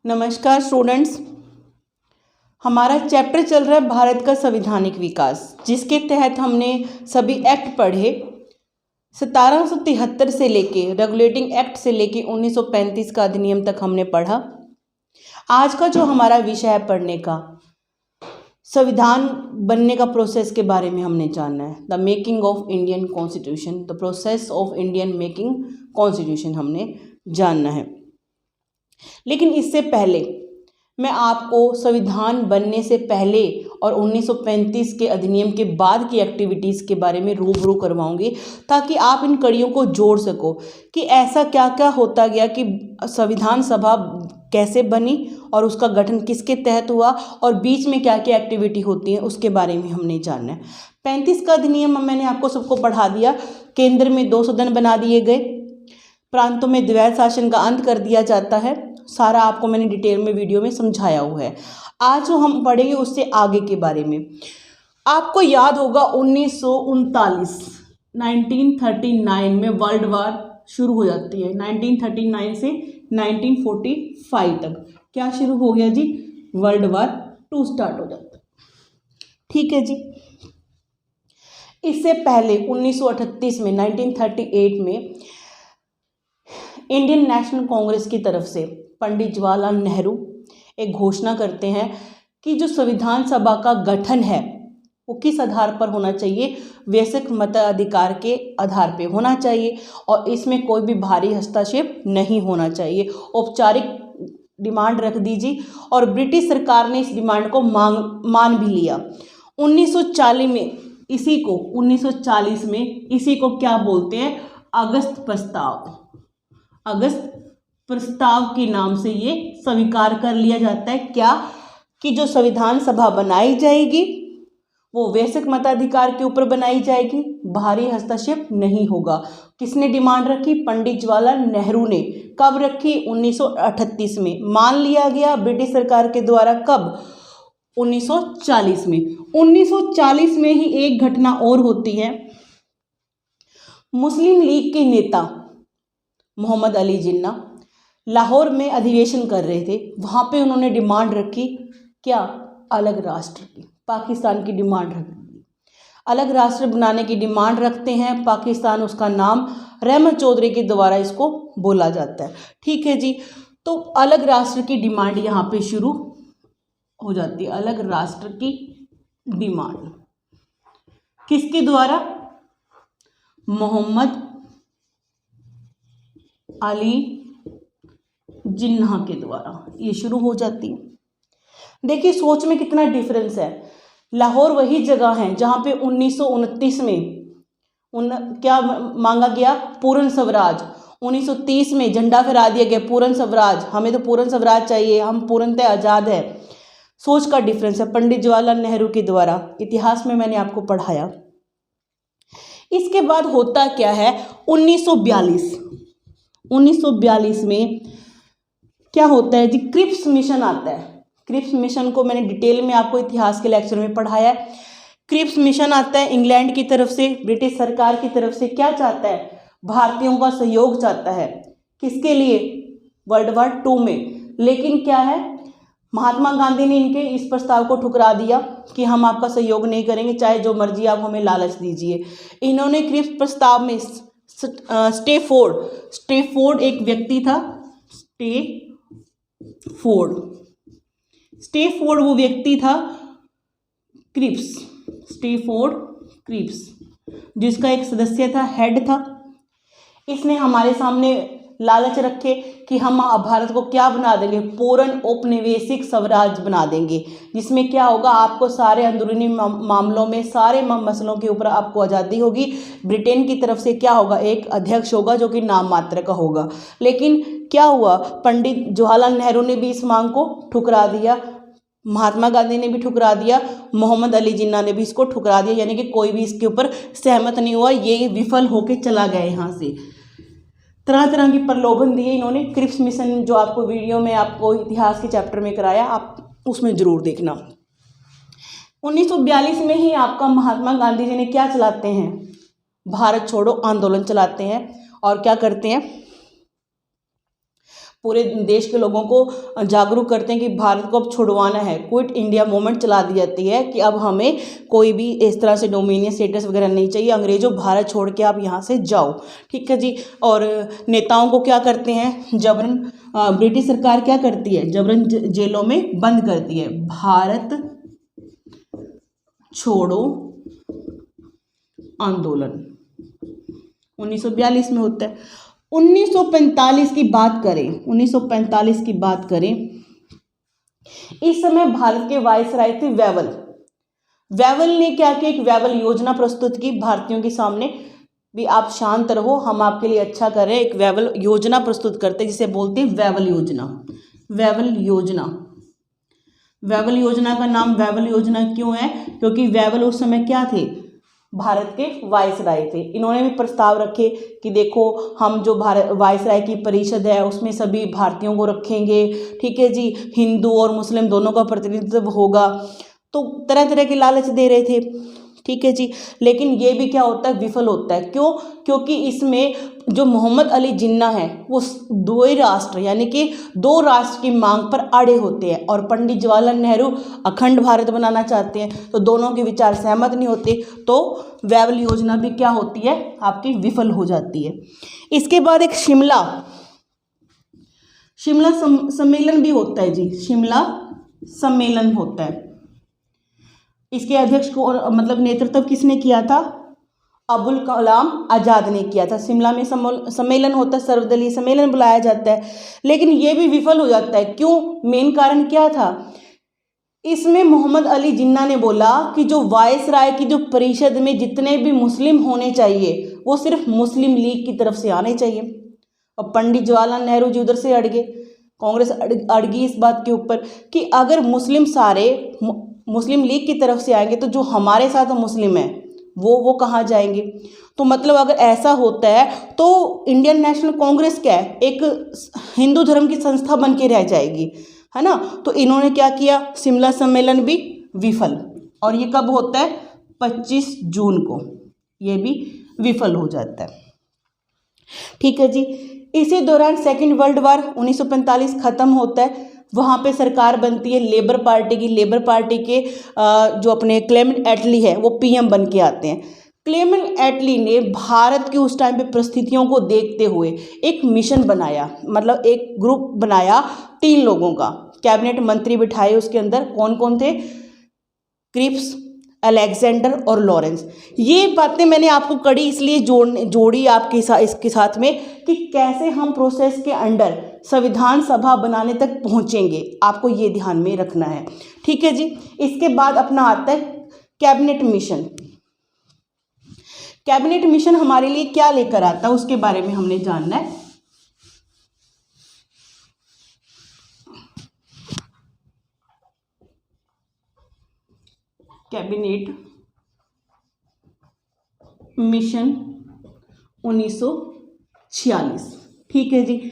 नमस्कार स्टूडेंट्स, हमारा चैप्टर चल रहा है भारत का संवैधानिक विकास, जिसके तहत हमने सभी एक्ट पढ़े 1773 से लेके रेगुलेटिंग एक्ट से लेके 1935 का अधिनियम तक हमने पढ़ा। आज का जो हमारा विषय है पढ़ने का, संविधान बनने का प्रोसेस के बारे में हमने जानना है। The making of Indian constitution, the process of Indian making constitution हमने जानना है। लेकिन इससे पहले मैं आपको संविधान बनने से पहले और 1935 के अधिनियम के बाद की एक्टिविटीज़ के बारे में रूबरू करवाऊंगी, ताकि आप इन कड़ियों को जोड़ सको कि ऐसा क्या क्या होता गया कि संविधान सभा कैसे बनी और उसका गठन किसके तहत हुआ और बीच में क्या क्या एक्टिविटी होती है, उसके बारे में हमने जानना है। 35 का अधिनियम मैंने आपको सबको पढ़ा दिया। केंद्र में 2 सदन बना दिए गए, प्रांतों में द्वैध शासन का अंत कर दिया जाता है। सारा आपको मैंने डिटेल में वीडियो में समझाया हुआ है। आज जो हम पढ़ेंगे उससे आगे के बारे में। आपको याद होगा 1939 में वर्ल्ड वार शुरू हो जाती है। 1939 से 1945 तक क्या शुरू हो गया जी? वर्ल्ड वार 2 स्टार्ट हो जाता है। ठीक है जी। इससे पहले 1938 में 1938 में इंडियन नेशनल कांग्रेस की तरफ से पंडित जवाहरलाल नेहरू एक घोषणा करते हैं कि जो संविधान सभा का गठन है वो किस आधार पर होना चाहिए? वैश्विक मताधिकार के आधार पे होना चाहिए और इसमें कोई भी भारी हस्तक्षेप नहीं होना चाहिए। औपचारिक डिमांड रख दीजिए और ब्रिटिश सरकार ने इस डिमांड को मान भी लिया। 1940 में इसी को क्या बोलते हैं? अगस्त प्रस्ताव। अगस्त प्रस्ताव के नाम से ये स्वीकार कर लिया जाता है क्या? कि जो संविधान सभा बनाई जाएगी वो वैश्विक मताधिकार के ऊपर बनाई जाएगी, बाहरी हस्तक्षेप नहीं होगा। किसने डिमांड रखी? पंडित जवाहरलाल नेहरू ने। कब रखी? 1938 में। मान लिया गया ब्रिटिश सरकार के द्वारा। कब? 1940 में। 1940 में ही एक घटना और होती है। मुस्लिम लीग के नेता मोहम्मद अली जिन्ना लाहौर में अधिवेशन कर रहे थे। वहाँ पे उन्होंने डिमांड रखी क्या? अलग राष्ट्र की, पाकिस्तान की डिमांड रखी। अलग राष्ट्र बनाने की डिमांड रखते हैं पाकिस्तान। उसका नाम रहमत चौधरी के द्वारा इसको बोला जाता है। ठीक है जी। तो अलग राष्ट्र की डिमांड यहाँ पे शुरू हो जाती है। अलग राष्ट्र की डिमांड किसके द्वारा? मोहम्मद अली जिन्ना के द्वारा ये शुरू हो जाती है। देखिए सोच में कितना डिफरेंस है। लाहौर वही जगह है जहाँ पे 1929 में क्या मांगा गया? पूर्ण स्वराज। 1930 में झंडा फहरा दिया गया पूर्ण स्वराज। हमें तो पूर्ण स्वराज चाहिए, हम पूर्णतः आज़ाद है। सोच का डिफरेंस है। पंडित जवाहरलाल नेहरू के द्वारा इतिहास में मैंने आपको पढ़ाया। इसके बाद होता क्या है? 1942 में क्या होता है जी? क्रिप्स मिशन आता है। क्रिप्स मिशन को मैंने डिटेल में आपको इतिहास के लेक्चर में पढ़ाया है। क्रिप्स मिशन आता है इंग्लैंड की तरफ से, ब्रिटिश सरकार की तरफ से। क्या चाहता है? भारतीयों का सहयोग चाहता है। किसके लिए? वर्ल्ड वार 2 में। लेकिन क्या है, महात्मा गांधी ने इनके इस प्रस्ताव को ठुकरा दिया कि हम आपका सहयोग नहीं करेंगे, चाहे जो मर्जी आप हमें लालच दीजिए। इन्होंने क्रिप्स प्रस्ताव में स्टेफोर्ड एक व्यक्ति था। स्टेफोर्ड वो व्यक्ति था। स्टेफोर्ड क्रिप्स जिसका एक सदस्य था, हेड था। इसने हमारे सामने लालच रखे कि हम भारत को क्या बना देंगे? पूर्ण औपनिवेशिक स्वराज बना देंगे, जिसमें क्या होगा? आपको सारे अंदरूनी मामलों में, सारे मसलों के ऊपर आपको आज़ादी होगी। ब्रिटेन की तरफ से क्या होगा? एक अध्यक्ष होगा जो कि नाम मात्र का होगा। लेकिन क्या हुआ? पंडित जवाहरलाल नेहरू ने भी इस मांग को ठुकरा दिया, महात्मा गांधी ने भी ठुकरा दिया, मोहम्मद अली जिन्ना ने भी इसको ठुकरा दिया। यानी कि कोई भी इसके ऊपर सहमत नहीं हुआ। ये विफल होकर चला गया। यहाँ से तरह तरह की प्रलोभन दिए इन्होंने। क्रिप्स मिशन जो आपको वीडियो में आपको इतिहास के चैप्टर में कराया, आप उसमें जरूर देखना। 1942 में ही आपका महात्मा गांधी जी ने क्या चलाते हैं? भारत छोड़ो आंदोलन चलाते हैं। और क्या करते हैं? पूरे देश के लोगों को जागरूक करते हैं कि भारत को अब छुड़वाना है। क्विट इंडिया मूवमेंट चला दी जाती है कि अब हमें कोई भी इस तरह से डोमिनियन स्टेटस वगैरह नहीं चाहिए, अंग्रेजों भारत छोड़ के आप यहाँ से जाओ, ठीक है जी। और नेताओं को क्या करते हैं, जबरन ब्रिटिश सरकार क्या करती है, जबरन जेलों में बंद करती है। भारत छोड़ो आंदोलन 1942 में होता है। 1945 की बात करें, 1945 की बात करें, इस समय भारत के वायसराय थे वेवल। वेवल ने क्या किया, एक वेवल योजना प्रस्तुत की भारतीयों के सामने, भी आप शांत रहो, हम आपके लिए अच्छा कर रहे हैं। एक वेवल योजना प्रस्तुत करते हैं जिसे बोलते हैं वेवल योजना। वेवल योजना, वेवल योजना का नाम वेवल योजना क्यों है, क्योंकि वेवल उस समय क्या थे, भारत के वायसराय थे। इन्होंने भी प्रस्ताव रखे कि देखो हम जो भारत वायसराय की परिषद है उसमें सभी भारतीयों को रखेंगे, ठीक है जी, हिंदू और मुस्लिम दोनों का प्रतिनिधित्व होगा। तो तरह तरह के लालच दे रहे थे, ठीक है जी। लेकिन ये भी क्या होता है, विफल होता है। क्यों, क्योंकि इसमें जो मोहम्मद अली जिन्ना है वो दो राष्ट्र यानी कि दो राष्ट्र की मांग पर अड़े होते हैं, और पंडित जवाहरलाल नेहरू अखंड भारत बनाना चाहते हैं, तो दोनों के विचार सहमत नहीं होते, तो वेवल योजना भी क्या होती है, आपकी विफल हो जाती है। इसके बाद एक शिमला सम्मेलन भी होता है जी, शिमला सम्मेलन होता है। इसके अध्यक्ष को मतलब नेतृत्व किसने किया था, अबुल कलाम आज़ाद ने किया था। शिमला में सम्मेलन होता है, सर्वदलीय सम्मेलन बुलाया जाता है, लेकिन ये भी विफल हो जाता है। क्यों, मेन कारण क्या था, इसमें मोहम्मद अली जिन्ना ने बोला कि जो वायसराय की जो परिषद में जितने भी मुस्लिम होने चाहिए वो सिर्फ मुस्लिम लीग की तरफ से आने चाहिए। और पंडित जवाहरलाल नेहरू जी उधर से अड़ गए, कांग्रेस अड़ गई इस बात के ऊपर कि अगर मुस्लिम सारे मुस्लिम लीग की तरफ से आएंगे तो जो हमारे साथ मुस्लिम हैं वो कहाँ जाएंगे। तो मतलब अगर ऐसा होता है तो इंडियन नेशनल कांग्रेस क्या है, एक हिंदू धर्म की संस्था बन के रह जाएगी, है ना। तो इन्होंने क्या किया, शिमला सम्मेलन भी विफल। और ये कब होता है, 25 जून को, ये भी विफल हो जाता है, ठीक है जी। इसी दौरान सेकेंड वर्ल्ड वार 1945 खत्म होता है, वहाँ पे सरकार बनती है लेबर पार्टी की। लेबर पार्टी के जो अपने क्लेमेंट एटली है वो पीएम बन के आते हैं। क्लेमेंट एटली ने भारत की उस टाइम पे परिस्थितियों को देखते हुए एक मिशन बनाया, मतलब एक ग्रुप बनाया 3 लोगों का, कैबिनेट मंत्री बिठाए, उसके अंदर कौन कौन थे, क्रिप्स, अलेक्जेंडर और लॉरेंस। ये बातें मैंने आपको कड़ी इसलिए जोड़ी आपके साथ इसके साथ में कि कैसे हम प्रोसेस के अंडर संविधान सभा बनाने तक पहुंचेंगे, आपको ये ध्यान में रखना है, ठीक है जी। इसके बाद अपना आता है कैबिनेट मिशन। कैबिनेट मिशन हमारे लिए क्या लेकर आता है उसके बारे में हमने जानना है। कैबिनेट मिशन 1946, ठीक है जी।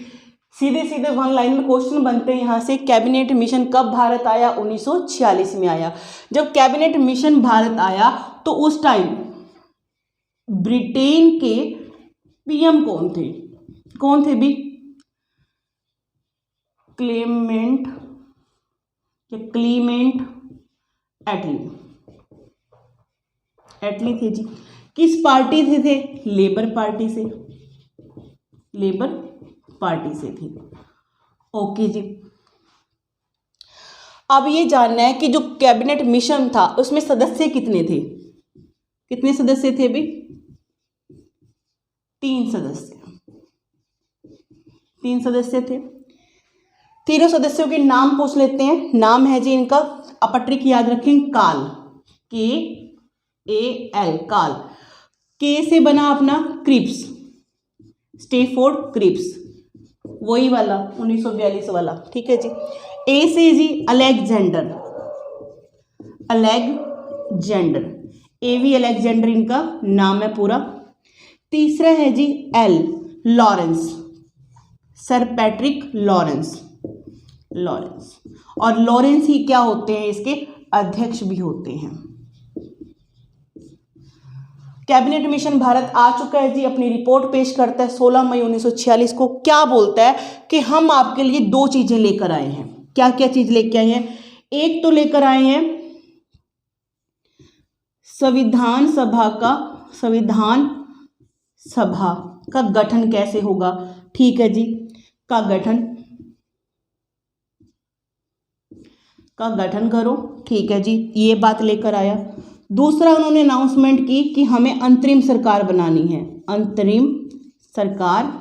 सीधे सीधे 1 लाइन में क्वेश्चन बनते हैं यहाँ से, कैबिनेट मिशन कब भारत आया, 1946 में आया। जब कैबिनेट मिशन भारत आया तो उस टाइम ब्रिटेन के पीएम कौन थे भी, क्लेमेंट एटली थे जी। किस पार्टी से थे, लेबर पार्टी से थे, ओके जी। अब ये जानना है कि जो कैबिनेट मिशन था उसमें सदस्य कितने थे, कितने सदस्य थे भी, 3 सदस्य थे। तीनों सदस्यों के नाम पूछ लेते हैं। नाम है जी इनका, अपट्रिक याद रखें, काल, KAL, काल। के से बना अपना क्रिप्स, स्टेफोर्ड क्रिप्स, वही वाला 1942 वाला, ठीक है जी। ए से जी अलेक्जेंडर, AV अलेक्जेंडर इनका नाम है पूरा। तीसरा है जी L, Lawrence, sir Patrick Lawrence. और लॉरेंस ही क्या होते हैं, इसके अध्यक्ष भी होते हैं। कैबिनेट मिशन भारत आ चुका है जी, अपनी रिपोर्ट पेश करता है 16 मई 1946 को। क्या बोलता है कि हम आपके लिए दो चीजें लेकर आए हैं। क्या क्या चीज लेकर आए हैं? एक तो लेकर आए हैं संविधान सभा का गठन कैसे होगा। ठीक है जी, का गठन करो। ठीक है जी, ये बात लेकर आया। दूसरा उन्होंने अनाउंसमेंट की कि हमें अंतरिम सरकार बनानी है, अंतरिम सरकार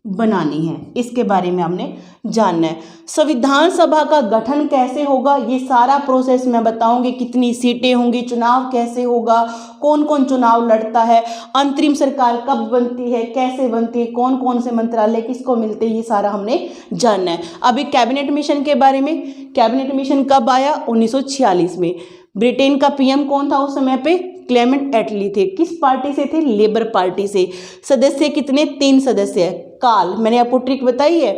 बनानी है। इसके बारे में हमने जानना है। संविधान सभा का गठन कैसे होगा, ये सारा प्रोसेस मैं बताऊंगी। कितनी सीटें होंगी, चुनाव कैसे होगा, कौन कौन चुनाव लड़ता है, अंतरिम सरकार कब बनती है, कैसे बनती है, कौन कौन से मंत्रालय किसको मिलते हैं, ये सारा हमने जानना है। अभी कैबिनेट मिशन के बारे में, कैबिनेट मिशन कब आया? 1946 में। ब्रिटेन का पीएम कौन था उस समय पे? क्लेमेंट एटली थे। किस पार्टी से थे? लेबर पार्टी से। सदस्य कितने? 3 सदस्य है। काल, मैंने आपको ट्रिक बताई है।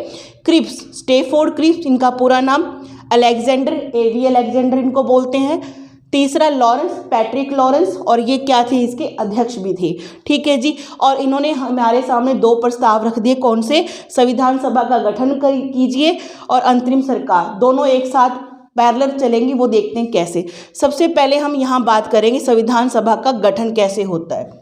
क्रिप्स, स्टेफोर्ड क्रिप्स इनका पूरा नाम, अलेक्जेंडर, एवी अलेक्जेंडर इनको बोलते हैं। तीसरा लॉरेंस, पैट्रिक लॉरेंस, और ये क्या थे? इसके अध्यक्ष भी थे। ठीक है जी। और इन्होंने हमारे सामने 2 प्रस्ताव रख दिए। कौन से? संविधान सभा का गठन कीजिए और अंतरिम सरकार, दोनों एक साथ पैरेलल चलेंगी। वो देखते हैं कैसे। सबसे पहले हम यहाँ बात करेंगे संविधान सभा का गठन कैसे होता है।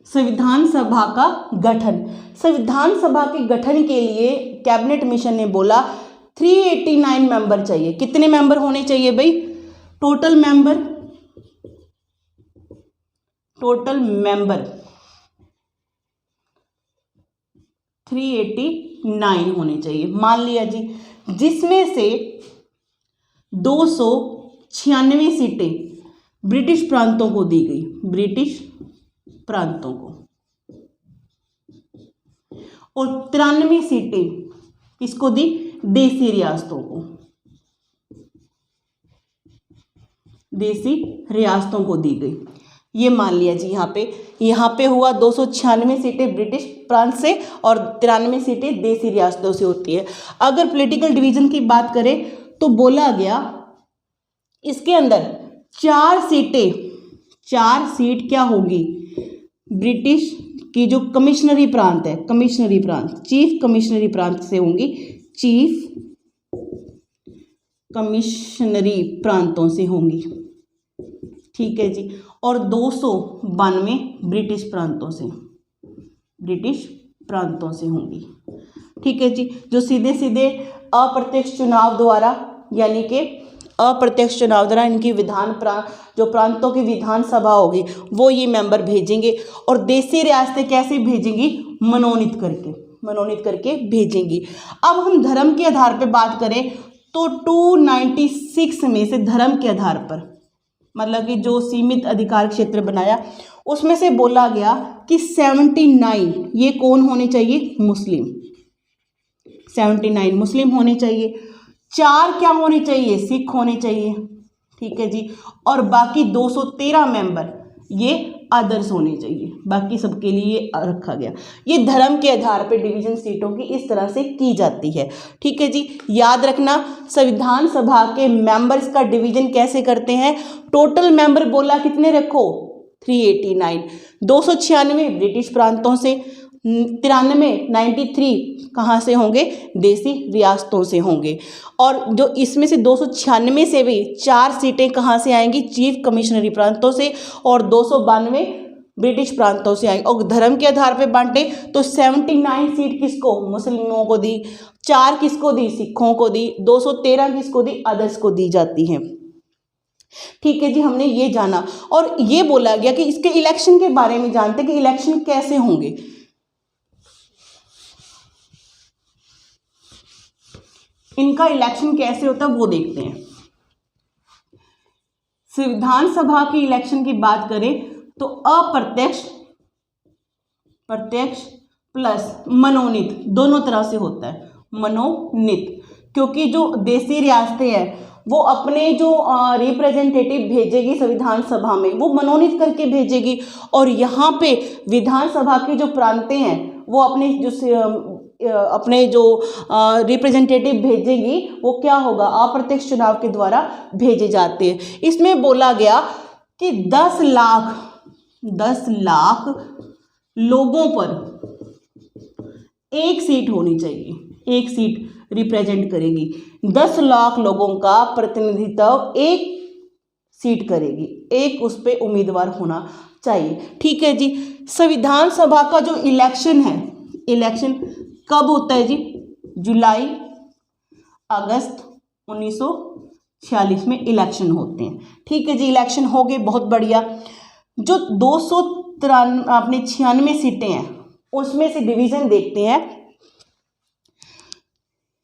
संविधान सभा का गठन, संविधान सभा के गठन के लिए कैबिनेट मिशन ने बोला 389 मेंबर चाहिए। कितने मेंबर होने चाहिए भाई? टोटल मेंबर 389 होने चाहिए, मान लिया जी। जिसमें से 296 सीटें ब्रिटिश प्रांतों को दी गई, ब्रिटिश प्रांतों को, और 93 सीटें किसको दी? देसी रियासतों को, देसी रियासतों को दी गई। ये मान लिया जी। यहाँ पे हुआ 296 सीटें ब्रिटिश प्रांत से और 93 सीटें देसी रियासतों से होती है। अगर पॉलिटिकल डिवीजन की बात करें तो बोला गया इसके अंदर 4 सीट क्या होगी? ब्रिटिश की जो कमिश्नरी प्रांत है, कमिश्नरी प्रांत, चीफ कमिश्नरी प्रांत से होंगी, चीफ कमिश्नरी प्रांतों से होंगी। ठीक है जी। और 292 ब्रिटिश प्रांतों से होंगी। ठीक है जी। जो सीधे सीधे अप्रत्यक्ष चुनाव द्वारा, यानी कि अप्रत्यक्ष चुनाव द्वारा इनकी जो प्रांतों की विधानसभा होगी वो ये मेंबर भेजेंगे। और देसी रियासतें कैसे भेजेंगी? मनोनीत करके भेजेंगी। अब हम धर्म के आधार पर बात करें तो 296 में से धर्म के आधार पर, मतलब कि जो सीमित अधिकार क्षेत्र बनाया उसमें से बोला गया कि 79 ये कौन होने चाहिए? मुस्लिम। 79 मुस्लिम होने चाहिए। 4 क्या होने चाहिए? सिख होने चाहिए। ठीक है जी। और बाकी 213 मेंबर ये अदर्स होने चाहिए, बाकी सबके लिए रखा गया। ये धर्म के आधार पर डिवीजन सीटों की इस तरह से की जाती है। ठीक है जी। याद रखना, संविधान सभा के मेंबर्स का डिवीजन कैसे करते हैं? टोटल मेंबर बोला कितने रखो? 389। 296 ब्रिटिश प्रांतों से, 93 कहाँ से होंगे? देसी रियासतों से होंगे। और जो इसमें से 296 से भी 4 सीटें कहाँ से आएंगी? चीफ कमिश्नरी प्रांतों से, और 292 ब्रिटिश प्रांतों से आएंगे। और धर्म के आधार पर बांटे तो 79 सीट किसको? मुस्लिमों को दी। 4 किसको दी? सिखों को दी। 213 किसको दी? अदर्स को दी जाती हैं। ठीक है जी, हमने ये जाना। और ये बोला गया कि इसके इलेक्शन के बारे में जानते हैं कि इलेक्शन कैसे होंगे। इनका इलेक्शन कैसे होता है वो देखते हैं। संविधान सभा की इलेक्शन की बात करें तो अप्रत्यक्ष, प्रत्यक्ष प्लस मनोनीत दोनों तरह से होता है। मनोनीत, क्योंकि जो देसी रियासतें हैं वो अपने जो रिप्रेजेंटेटिव भेजेगी संविधान सभा में, वो मनोनीत करके भेजेगी। और यहाँ पे विधानसभा के जो प्रांतें हैं वो अपने जो रिप्रेजेंटेटिव भेजेगी वो क्या होगा, अप्रत्यक्ष चुनाव के द्वारा भेजे जाते हैं। इसमें बोला गया कि 10 लाख लोगों पर एक सीट होनी चाहिए, एक सीट रिप्रेजेंट करेगी। 10 लाख लोगों का प्रतिनिधित्व एक सीट करेगी, एक उस पे उम्मीदवार होना चाहिए। ठीक है जी। संविधान सभा का जो इलेक्शन है, इलेक्शन कब होता है जी? जुलाई अगस्त 1946 में इलेक्शन होते हैं। ठीक है जी, इलेक्शन हो गए, बहुत बढ़िया। जो 296 सीटें हैं उसमें से डिवीजन देखते हैं।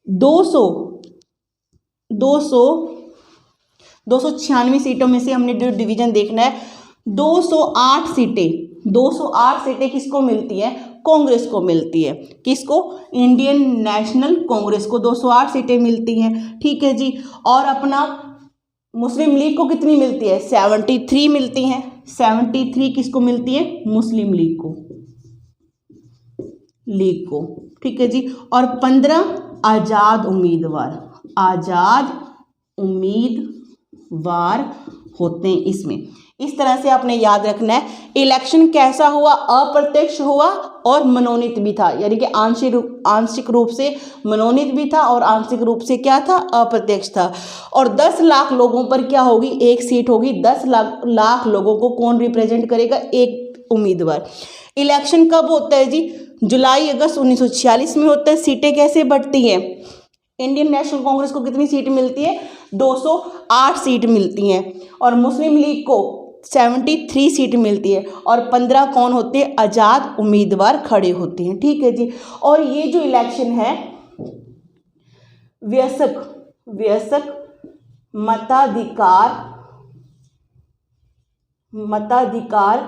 296 सीटों में से हमने जो डिवीजन देखना है, 208 सीटें किसको मिलती है? कांग्रेस को मिलती है। किसको? इंडियन नेशनल कांग्रेस को 208 सीटें मिलती हैं। ठीक है जी। और अपना मुस्लिम लीग को कितनी मिलती है? 73 मिलती हैं। 73 किसको मिलती है? मुस्लिम लीग को। ठीक है जी। और 15 आज़ाद उम्मीदवार होते हैं इसमें। इस तरह से आपने याद रखना है। इलेक्शन कैसा हुआ? अप्रत्यक्ष हुआ और मनोनीत भी था, यानी कि आंशिक रूप से मनोनीत भी था और आंशिक रूप से क्या था? अप्रत्यक्ष था। और 10 लाख लोगों पर क्या होगी? एक सीट होगी। 10 लाख लोगों को कौन रिप्रेजेंट करेगा? एक उम्मीदवार। इलेक्शन कब होता है जी? जुलाई अगस्त 1946 में होता है। सीटें कैसे बढ़ती हैं? इंडियन नेशनल कांग्रेस को कितनी सीट मिलती है? 208 सीट मिलती हैं। और मुस्लिम लीग को 73 सीट मिलती है। और 15 कौन होते हैं? आज़ाद उम्मीदवार खड़े होते हैं। ठीक है जी। और ये जो इलेक्शन है वयस्क मताधिकार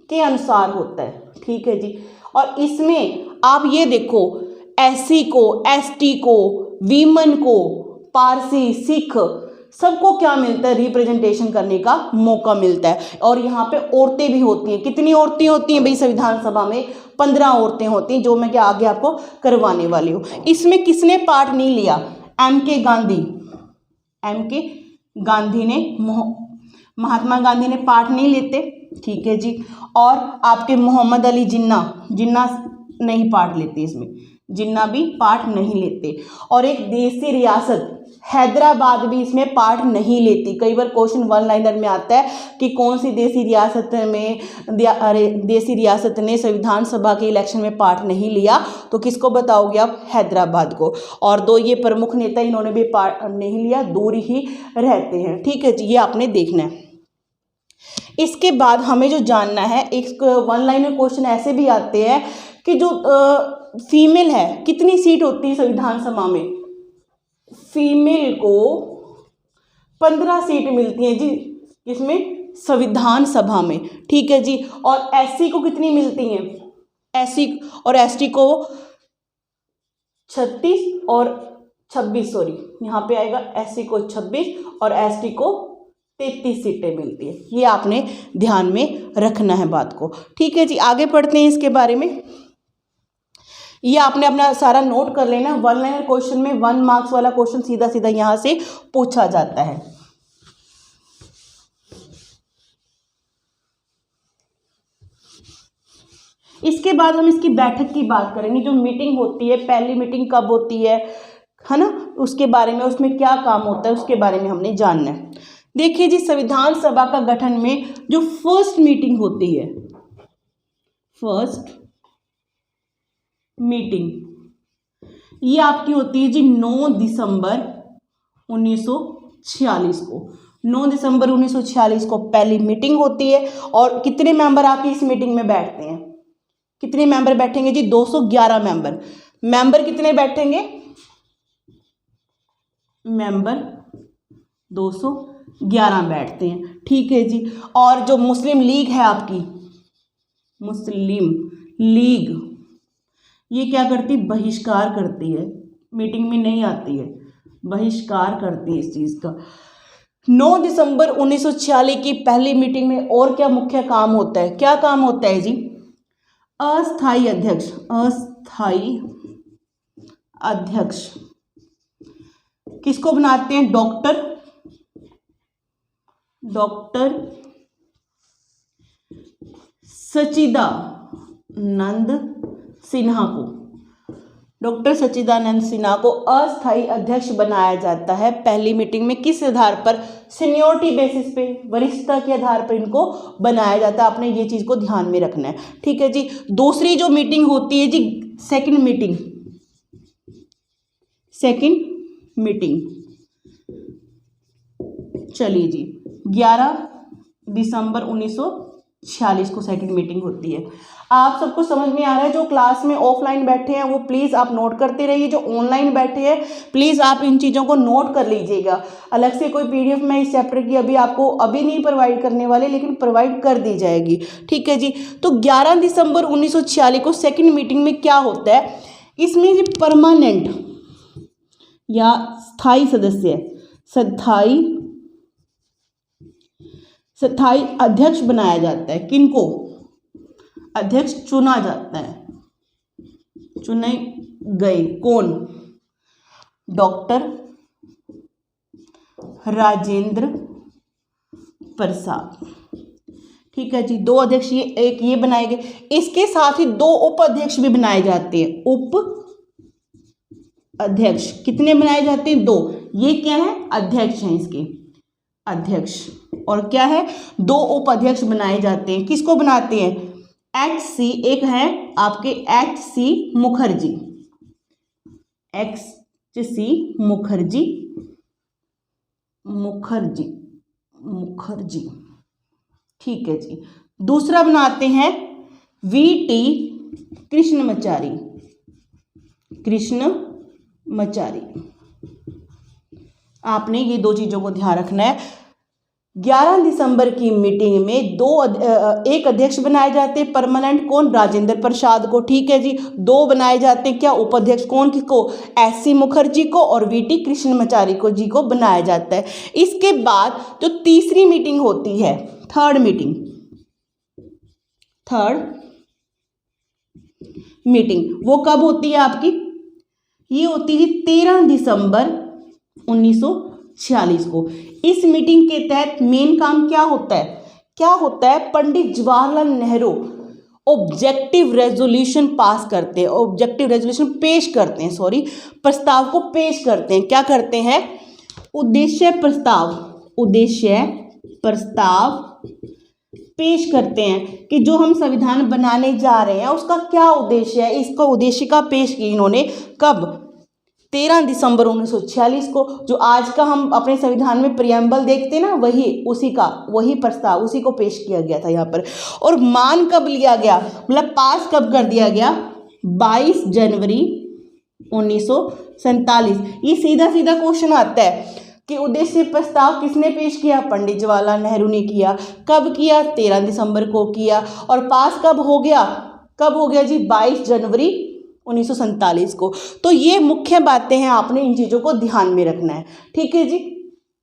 के अनुसार होता है। ठीक है जी। और इसमें आप ये देखो, एससी को, एसटी को, वीमन को, पारसी, सिख, सबको क्या मिलता है? रिप्रेजेंटेशन करने का मौका मिलता है। और यहाँ पे औरतें भी होती हैं। कितनी औरतें होती हैं भाई संविधान सभा में? 15 औरतें होती हैं, जो मैं क्या आगे आपको करवाने वाली हूँ। इसमें किसने पार्ट नहीं लिया? एम के गांधी ने, महात्मा गांधी ने पार्ट नहीं लेते। ठीक है जी। और आपके मोहम्मद अली जिन्ना नहीं पार्ट लेते, इसमें जिन्ना भी पार्ट नहीं लेते। और एक देसी रियासत हैदराबाद भी इसमें पार्ट नहीं लेती। कई बार क्वेश्चन 1 लाइनर में आता है कि कौन सी देसी रियासत ने संविधान सभा के इलेक्शन में पार्ट नहीं लिया, तो किसको बताओगे आप? हैदराबाद को। और 2 ये प्रमुख नेता, इन्होंने भी पार्ट नहीं लिया, दूर ही रहते हैं। ठीक है जी, ये आपने देखना है। इसके बाद हमें जो जानना है, एक 1 लाइनर क्वेश्चन ऐसे भी आते हैं कि जो फीमेल है, कितनी सीट होती है संविधान सभा में? फीमेल को 15 सीट मिलती हैं जी, इसमें संविधान सभा में। ठीक है जी। और एससी को कितनी मिलती हैं? एससी और एसटी को 36 और 26, सॉरी यहाँ पे आएगा, एससी को 26 और एसटी को 33 सीटें मिलती है। ये आपने ध्यान में रखना है बात को। ठीक है जी, आगे पढ़ते हैं इसके बारे में। ये आपने अपना सारा नोट कर लेना। 1 लाइनर क्वेश्चन में 1 मार्क्स वाला क्वेश्चन सीधा सीधा यहाँ से पूछा जाता है। इसके बाद हम इसकी बैठक की बात करेंगे। जो मीटिंग होती है, पहली मीटिंग कब होती है ना, उसके बारे में, उसमें क्या काम होता है उसके बारे में हमने जानना है। देखिए जी, संविधान सभा का गठन में जो फर्स्ट मीटिंग होती है, फर्स्ट मीटिंग, ये आपकी होती है जी 9 दिसंबर 1946 को। 9 दिसंबर 1946 को पहली मीटिंग होती है। और कितने मेंबर आपकी इस मीटिंग में बैठते हैं? कितने मेंबर बैठेंगे जी? 211 मेंबर कितने बैठेंगे? मेंबर 211 बैठते हैं। ठीक है जी। और जो मुस्लिम लीग है आपकी, मुस्लिम लीग, ये क्या करती? बहिष्कार करती है, मीटिंग में नहीं आती है। बहिष्कार करती है इस चीज़ का। 9 दिसंबर 1946 की पहली मीटिंग में और क्या मुख्य काम होता है, क्या काम होता है जी? अस्थाई अध्यक्ष, अस्थाई अध्यक्ष किसको बनाते हैं? डॉक्टर सच्चिदानंद सिन्हा को, डॉक्टर सच्चिदानंद सिन्हा को अस्थायी अध्यक्ष बनाया जाता है पहली मीटिंग में। किस आधार पर? सीनियोरिटी बेसिस पे, वरिष्ठता के आधार पर इनको बनाया जाता है। आपने ये चीज़ को ध्यान में रखना है, ठीक है जी। दूसरी जो मीटिंग होती है जी, सेकंड मीटिंग, चलिए जी, 11 दिसंबर 1946 को सेकंड मीटिंग होती है। आप सबको समझ में आ रहा है? जो क्लास में ऑफलाइन बैठे हैं वो प्लीज़ आप नोट करते रहिए, जो ऑनलाइन बैठे हैं प्लीज़ आप इन चीज़ों को नोट कर लीजिएगा। अलग से कोई पीडीएफ मैं इस चैप्टर की अभी नहीं प्रोवाइड करने वाले, लेकिन प्रोवाइड कर दी जाएगी, ठीक है जी। तो 11 दिसंबर 1946 को सेकेंड मीटिंग में क्या होता है? इसमें जी परमानेंट या स्थायी सदस्य, स्थायी अध्यक्ष बनाया जाता है। किनको? अध्यक्ष चुना जाता है, चुने गए। कौन? डॉक्टर राजेंद्र प्रसाद, ठीक है जी। 2 अध्यक्ष ये बनाए गए। इसके साथ ही 2 उप अध्यक्ष भी बनाए जाते हैं। उप अध्यक्ष कितने बनाए जाते हैं? 2। ये क्या है? अध्यक्ष हैं इसके, अध्यक्ष। और क्या है? 2 उप अध्यक्ष बनाए जाते हैं। किसको बनाते हैं? HC, एक है आपके HC मुखर्जी, HC मुखर्जी, ठीक है जी। दूसरा बनाते हैं VT कृष्णमचारी। आपने ये 2 चीज़ों को ध्यान रखना है। 11 दिसंबर की मीटिंग में एक अध्यक्ष बनाए जाते हैं परमानेंट। कौन? राजेंद्र प्रसाद को, ठीक है जी। 2 बनाए जाते हैं क्या? उपाध्यक्ष। कौन किसको? HC मुखर्जी को और VT कृष्णमचारी को जी को बनाया जाता है। इसके बाद जो तीसरी मीटिंग होती है, थर्ड मीटिंग, वो कब होती है आपकी? ये होती है 13 दिसंबर 1946 को। इस मीटिंग के तहत मेन काम क्या होता है? पंडित जवाहरलाल नेहरू ऑब्जेक्टिव रेजोल्यूशन पेश करते हैं, प्रस्ताव को पेश करते हैं। क्या करते हैं? उद्देश्य प्रस्ताव पेश करते हैं कि जो हम संविधान बनाने जा रहे हैं उसका क्या उद्देश्य है। इसका उद्देश्य का पेश किया इन्होंने कब? 13 दिसंबर 1946 को। जो आज का हम अपने संविधान में प्रियम्बल देखते हैं ना, वही प्रस्ताव उसी को पेश किया गया था यहाँ पर। और मान कब लिया गया, मतलब पास कब कर दिया गया? 22 जनवरी 1947। ये सीधा क्वेश्चन आता है कि उद्देश्य प्रस्ताव किसने पेश किया? पंडित जवाहरलाल नेहरू ने किया। कब किया? 13 दिसंबर को किया। और पास कब हो गया जी? 22 जनवरी 1947 को। तो ये मुख्य बातें हैं, आपने इन चीज़ों को ध्यान में रखना है, ठीक है जी।